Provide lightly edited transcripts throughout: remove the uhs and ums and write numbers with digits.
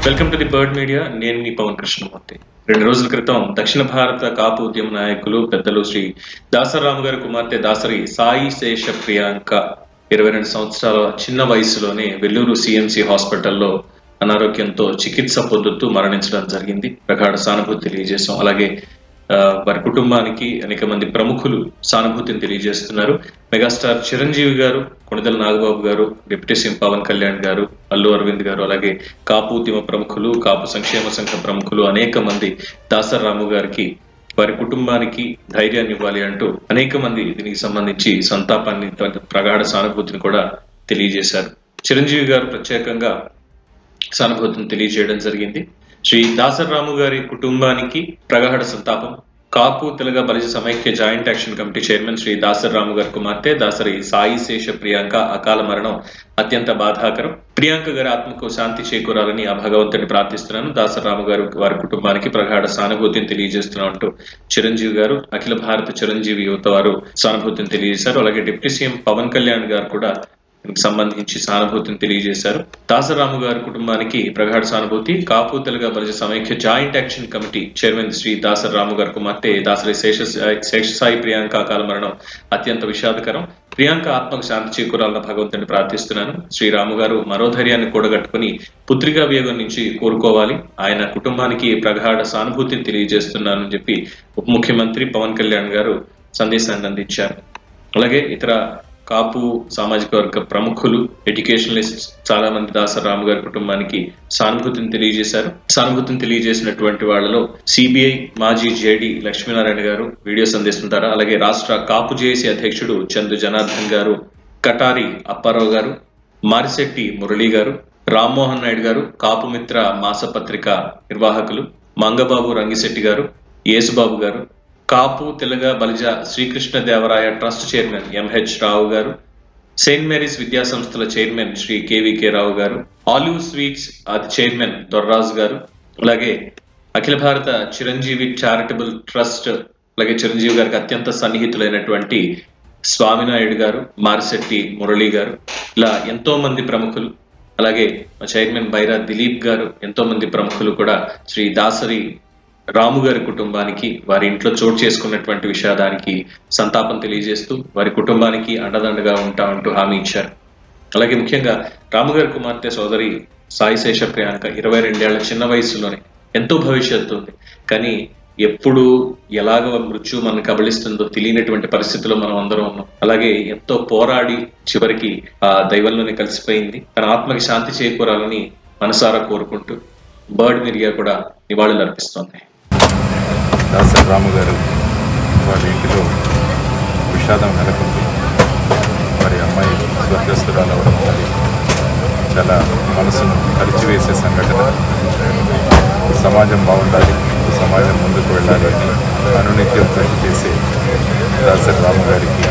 Welcome to the bird media. నేను మీ పవన్ కృష్ణమూర్తి. 2 రోజుల క్రితం దక్షిణ భారత కాపు ఉద్యమ నాయకులు పెద్దలు శ్రీ దాసరాము గారి కుమార్తె దాసరి సాయి శేష ప్రియాంక 22 సంవత్సరాల చిన్న వయసులోనే వెల్లూరు సిఎంసి హాస్పిటల్లో అనారోగ్యంతో చికిత్స పొందుతూ మరణించడం జరిగింది. ప్రగాఢ సానుభూతి తెలియజేశాం. అలాగే వారి కుటుంబానికి అనేక మంది ప్రముఖులు సానుభూతిని తెలియజేస్తున్నారు. మెగాస్టార్ చిరంజీవి గారు, కొణిదెల నాగబాబు గారు, డిప్యూటీ సీఎం పవన్ కళ్యాణ్ గారు, అల్లు అరవింద్ గారు, అలాగే కాపు ఉద్యమ ప్రముఖులు, కాపు సంక్షేమ సంఘ ప్రముఖులు అనేక మంది దాసరాము గారికి, వారి కుటుంబానికి ధైర్యాన్ని ఇవ్వాలి అంటూ అనేక మంది దీనికి సంబంధించి సంతాపాన్ని, ప్రగాఢ సానుభూతిని కూడా తెలియజేశారు. చిరంజీవి గారు ప్రత్యేకంగా సానుభూతిని తెలియజేయడం జరిగింది. శ్రీ దాసరాము గారి కుటుంబానికి ప్రగాఢ సంతాపం. కాపు తెలగ బలిజ సమైక్య joint action committee chairman Shri Dasaramu గారి కుమార్తె దాసరి సాయి శేష ప్రియాంక అకాల మరణం అత్యంత బాధాకరం. ప్రియాంక గారి ఆత్మకు శాంతి చేకూరాలని ఆ భగవంతుని ప్రార్థిస్తున్నాను. దాసరాము గారు వారి కుటుంబానికి ప్రగాఢ సానుభూతిని తెలియజేస్తున్నాం అంటూ చిరంజీవి గారు, అఖిల భారత చిరంజీవి యువత వారు సానుభూతిని తెలియజేశారు. అలాగే డిప్యూటీ సీఎం పవన్ కళ్యాణ్ గారు కూడా సంబంధించి సానుభూతిని తెలియజేశారు. దాసరాము గారి కుటుంబానికి ప్రగాఢ సానుభూతి. కాపు తెలగ బలిజ సమైక్య joint action committee chairman Shri Dasaramu గారి కుమార్తె దాసరి శేషసాయి ప్రియాంక అకాల మరణం అత్యంత విషాదకరం. ప్రియాంక ఆత్మకు శాంతి చేకూరాలన్న భగవంతుని ప్రార్థిస్తున్నాను. శ్రీరాము గారు మనోధైర్యాన్ని కూడగట్టుకుని పుత్రికా వియోగం నుంచి కోరుకోవాలి. ఆయన కుటుంబానికి ప్రగాఢ సానుభూతిని తెలియజేస్తున్నానని చెప్పి ఉప ముఖ్యమంత్రి పవన్ కళ్యాణ్ గారు సందేశాన్ని అందించారు. అలాగే ఇతర కాపు సామాజిక వర్గ ప్రముఖులు, ఎడ్యుకేషనలిస్ట్ చాలా మంది దాసరాము గారి కుటుంబానికి సానుభూతిని తెలియజేశారు. సానుభూతిని తెలియజేసినటువంటి వాళ్లలో సిబిఐ మాజీ జేడి లక్ష్మీనారాయణ గారు వీడియో సందేశం ద్వారా, అలాగే రాష్ట్ర కాపు జేఏసీ అధ్యక్షుడు చందు జనార్దన్ గారు, కటారి అప్పారావు గారు, మారిశెట్టి మురళీ గారు, రామ్మోహన్ నాయుడు గారు, కాపు మిత్ర మాసపత్రిక నిర్వాహకులు మంగబాబు రంగిశెట్టి గారు, యేసుబాబు గారు, Kapu Telaga Balija Srikrishna Devaraya trust chairman MH Rao గారు, సెయింట్ మేరీస్ విద్యా సంస్థల చైర్మన్ శ్రీ కేవీకే రావు గారు, ఆలివ్ స్వీట్స్ అది చైర్మన్ దొర్రాజు గారు, అలాగే అఖిల భారత చిరంజీవి చారిటబుల్ ట్రస్ట్, అలాగే చిరంజీవి గారికి అత్యంత సన్నిహితులైనటువంటి స్వామినాయుడు గారు, మారిశెట్టి మురళీ గారు, ఇలా ఎంతో మంది ప్రముఖులు, అలాగే చైర్మన్ బైరా దిలీప్ గారు, ఎంతో మంది ప్రముఖులు కూడా శ్రీ దాసరి రాము గారి కుటుంబానికి, వారి ఇంట్లో చోటు చేసుకున్నటువంటి విషాదానికి సంతాపం తెలియజేస్తూ వారి కుటుంబానికి అండదండగా ఉంటామంటూ హామీ ఇచ్చారు. అలాగే ముఖ్యంగా రాము గారి కుమార్తె సోదరి సాయి శేష ప్రియాంక 22 ఏళ్ల చిన్న వయసులోనే ఎంతో భవిష్యత్తు ఉంది. కానీ ఎప్పుడు ఎలాగ మృత్యు మనం కబళిస్తుందో తెలియనటువంటి పరిస్థితిలో మనం అందరం ఉన్నాం. అలాగే ఎంతో పోరాడి చివరికి ఆ దైవంలోనే కలిసిపోయింది. తన ఆత్మకి శాంతి చేకూరాలని మనసారా కోరుకుంటూ బర్డ్ మీడియా కూడా నివాళులు అర్పిస్తోంది. దాసరాము గారు వారి ఇంటిలో విషాదం నెలకొంది. వారి అమ్మాయి స్వర్గస్థురాలవడం అది చాలా మనసును కలిచివేసే సంఘటన. సమాజం బాగుండాలి, సమాజం ముందుకు వెళ్ళాలి అని అనునిత్యం కృషి చేసే దాసరాము గారికి,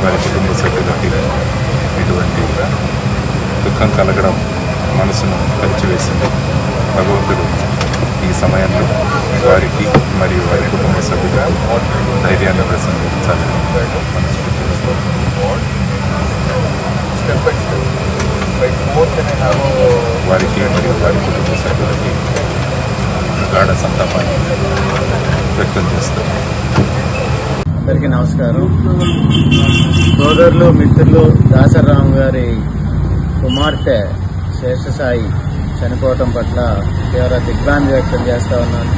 వారి కుటుంబ సభ్యులకి ఇటువంటి దుఃఖం కలగడం మనసును కలిచివేసింది. భగవంతుడు ఈ సమయంలో వారికి మరియు వారి కుటుంబ సభ్యులకు ధైర్యాన్ని ప్రసంగించాలని వారికి మరియు వారి కుటుంబ సభ్యులకి గాఢ సంతాపాన్ని వ్యక్తం చేస్తారు. అందరికీ నమస్కారం. సోదరులు, మిత్రులు, దాసరాము గారి కుమార్తె శేషసాయి చనిపోవటం పట్ల తీవ్ర దిగ్భ్రాంతి వ్యక్తం చేస్తా ఉన్నాను.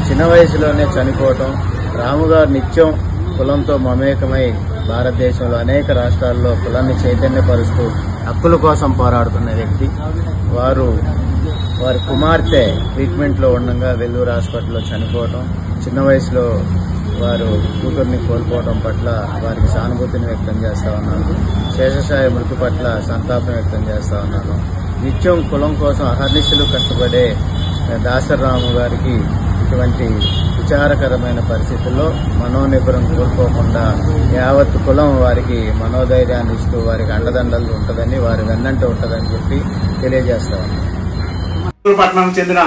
చిన్న వయసులోనే చనిపోవటం. రాముగారు నిత్యం కులంతో మమేకమై భారతదేశంలో అనేక రాష్ట్రాల్లో కులాన్ని చైతన్యపరుస్తూ హక్కుల కోసం పోరాడుతున్న వ్యక్తి. వారి కుమార్తె ట్రీట్మెంట్లో ఉండగా వెల్లూరు హాస్పిటల్లో చనిపోవటం, చిన్న వయసులో వారు కూతుర్ని కోల్పోవడం పట్ల వారికి సానుభూతిని వ్యక్తం చేస్తా ఉన్నాను. శేషసాయి మృతి పట్ల సంతాపం వ్యక్తం చేస్తా ఉన్నాను. నిత్యం కులం కోసం అహర్నిశలు కష్టపడే దాసరాము గారికి ఇటువంటి విచారకరమైన పరిస్థితుల్లో మనోనిబ్బరం కోల్పోకుండా యావత్ కులం వారికి మనోధైర్యాన్ని ఇస్తూ వారికి అండదండలు ఉంటుందని, వారి వెన్నంటే ఉంటుందని చెప్పి తెలియజేస్తాను. పట్టణానికి చెందిన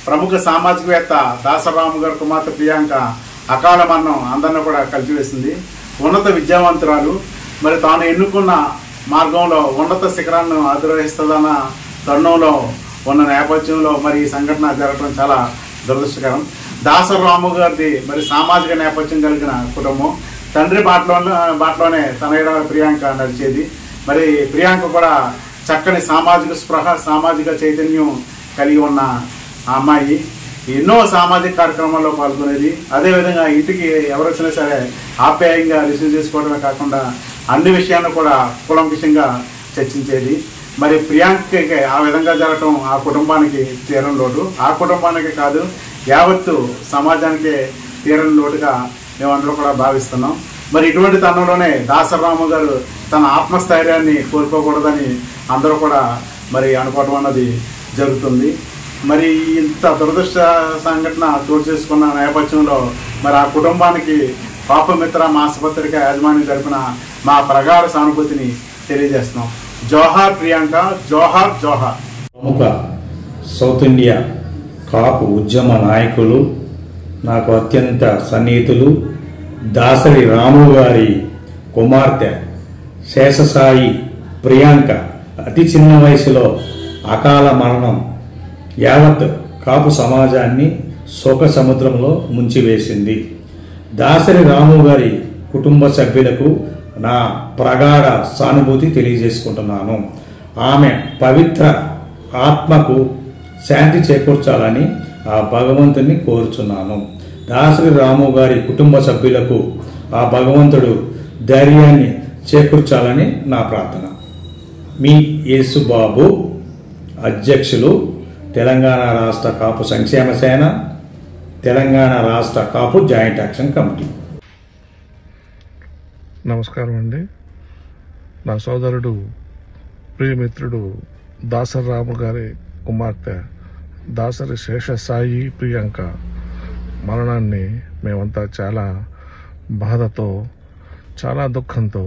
ప్రముఖ సామాజికవేత్త దాసరాము గారి కుమార్తె ప్రియాంక అకాల మరణం అందరినీ కూడా కలిసివేసింది. ఉన్నత విద్యావంతురాలు, మరి తాను ఎన్నుకున్న మార్గంలో ఉన్నత శిఖరాలను అధిరోహిస్తుందన్న తరుణంలో ఉన్న నేపథ్యంలో మరి ఈ సంఘటన జరగడం చాలా దురదృష్టకరం. దాసరి రాము గారిది మరి సామాజిక నేపథ్యం కలిగిన కుటుంబం. తండ్రి బాటలోనే తనయుడ ప్రియాంక నడిచేది. మరి ప్రియాంక కూడా చక్కని సామాజిక స్పృహ, సామాజిక చైతన్యం కలిగి ఉన్న అమ్మాయి. ఎన్నో సామాజిక కార్యక్రమాల్లో పాల్గొనేది. అదేవిధంగా ఇంటికి ఎవరు వచ్చినా సరే ఆప్యాయంగా రిసీవ్ చేసుకోవడమే కాకుండా అన్ని విషయాలను కూడా కూలంకషంగా చర్చించేది. మరి ప్రియాంకకి ఆ విధంగా జరగటం ఆ కుటుంబానికి తీరని లోటు. ఆ కుటుంబానికి కాదు, యావత్తు సమాజానికి తీరని లోటుగా మేమందరూ కూడా భావిస్తున్నాం. మరి ఇటువంటి తరుణంలోనే దాసరి రాము గారు తన ఆత్మస్థైర్యాన్ని కోల్పోకూడదని అందరూ కూడా మరి అనుకోవడం అన్నది జరుగుతుంది. మరి ఇంత దురదృష్ట సంఘటన చోటు చేసుకున్న నేపథ్యంలో మరి ఆ కుటుంబానికి పాపమిత్ర మాసపత్రిక యాజమాన్యం తరపున మా ప్రగాఢ సానుభూతిని తెలియజేస్తున్నాం. జోహార్ ప్రియాంక, జోహార్ జోహార్. ప్రముఖ సౌత్ ఇండియా కాపు ఉద్యమ నాయకులు, నాకు అత్యంత సన్నిహితులు, దాసరి రాము గారి కుమార్తె శేషసాయి ప్రియాంక అతి చిన్న వయసులో అకాల మరణం యావత్ కాపు సమాజాన్ని శోక సముద్రంలో ముంచివేసింది. దాసరి రాము గారి కుటుంబ సభ్యులకు నా ప్రగాఢ సానుభూతి తెలియజేసుకుంటున్నాను. ఆమె పవిత్ర ఆత్మకు శాంతి చేకూర్చాలని ఆ భగవంతుని కోరుచున్నాను. దాసరి రాము గారి కుటుంబ సభ్యులకు ఆ భగవంతుడు ధైర్యాన్ని చేకూర్చాలని నా ప్రార్థన. మీ యేసుబాబు, అధ్యక్షులు, తెలంగాణ రాష్ట్ర కాపు సంక్షేమ సేన, తెలంగాణ రాష్ట్ర కాపు జాయింట్ యాక్షన్ కమిటీ. నమస్కారం అండి. నా సోదరుడు, ప్రియమిత్రుడు దాసరి రాము గారి కుమార్తె దాసరి శేషసాయి ప్రియాంక మరణాన్ని మేమంతా చాలా బాధతో, చాలా దుఃఖంతో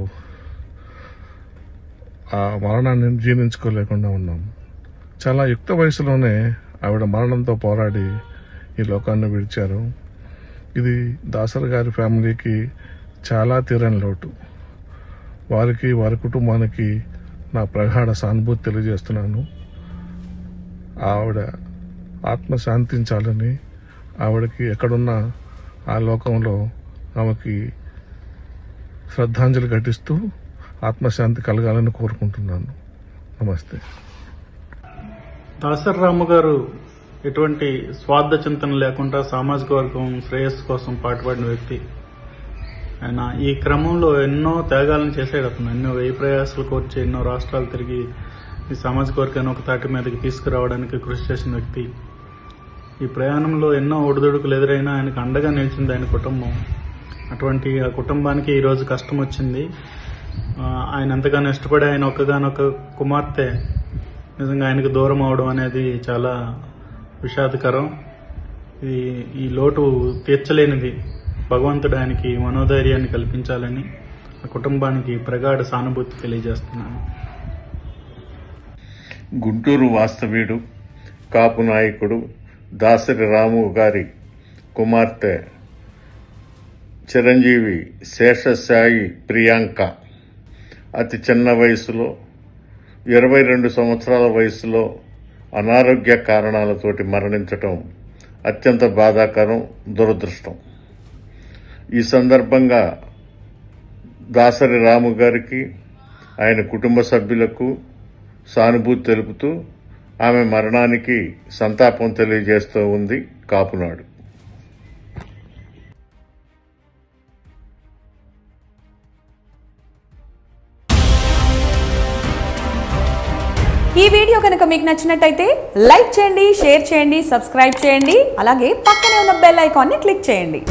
ఆ మరణాన్ని జీర్ణించుకోలేకుండా ఉన్నాం. చాలా యుక్త వయసులోనే ఆవిడ మరణంతో పోరాడి ఈ లోకాన్ని విడిచారు. ఇది దాసరి గారి ఫ్యామిలీకి చాలా తీరని లోటు. వారికి, వారి కుటుంబానికి నా ప్రగాఢ సానుభూతి తెలియజేస్తున్నాను. ఆవిడ ఆత్మ శాంతించాలని, ఆవిడకి ఎక్కడున్నా ఆ లోకంలో ఆమెకి శ్రద్ధాంజలి ఘటిస్తూ ఆత్మశాంతి కలగాలని కోరుకుంటున్నాను. నమస్తే. దాసరి రాము గారు ఎటువంటి స్వార్థ చింతన లేకుండా సామాజిక వర్గం శ్రేయస్సు కోసం పాటుపడిన వ్యక్తి. ఆయన ఈ క్రమంలో ఎన్నో త్యాగాలను చేశాడు. అతను ఎన్నో వ్యయ ప్రయాసాలు కోర్చి ఎన్నో రాష్ట్రాలు తిరిగి ఈ సామాజిక వర్గాన్ని ఒక తాటి మీదకి తీసుకురావడానికి కృషి చేసిన వ్యక్తి. ఈ ప్రయాణంలో ఎన్నో ఒడిదుడుకులు ఎదురైనా ఆయనకు అండగా నిలిచింది ఆయన కుటుంబం. అటువంటి ఆ కుటుంబానికి ఈరోజు కష్టం వచ్చింది. ఆయన ఎంతగానో ఇష్టపడి ఆయన ఒక్కగానొక్క కుమార్తె నిజంగా ఆయనకు దూరం అవడం అనేది చాలా విషాదకరం. ఈ లోటు తీర్చలేనిది. భగవంతుడు ఆయనకి మనోధైర్యాన్ని కల్పించాలని ఆ కుటుంబానికి ప్రగాఢ సానుభూతి తెలియజేస్తున్నాను. గుంటూరు వాస్తవ్యుడు, కాపు నాయకుడు దాసరి రాము గారి కుమార్తె చిరంజీవి శేషసాయి ప్రియాంక అతి చిన్న వయసులో, 22 సంవత్సరాల వయసులో అనారోగ్య కారణాలతోటి మరణించటం అత్యంత బాధాకరం, దురదృష్టం. ఈ సందర్భంగా దాసరి రాము గారికి, ఆయన కుటుంబ సభ్యులకు సానుభూతి తెలుపుతూ ఆమె మరణానికి సంతాపం తెలియజేస్తూ ఉంది కాపునాడు. ఈ వీడియో కనుక మీకు నచ్చినట్టయితే లైక్ చేయండి, షేర్ చేయండి, సబ్స్క్రైబ్ చేయండి. అలాగే పక్కనే ఉన్న బెల్ ఐకాన్ని క్లిక్ చేయండి.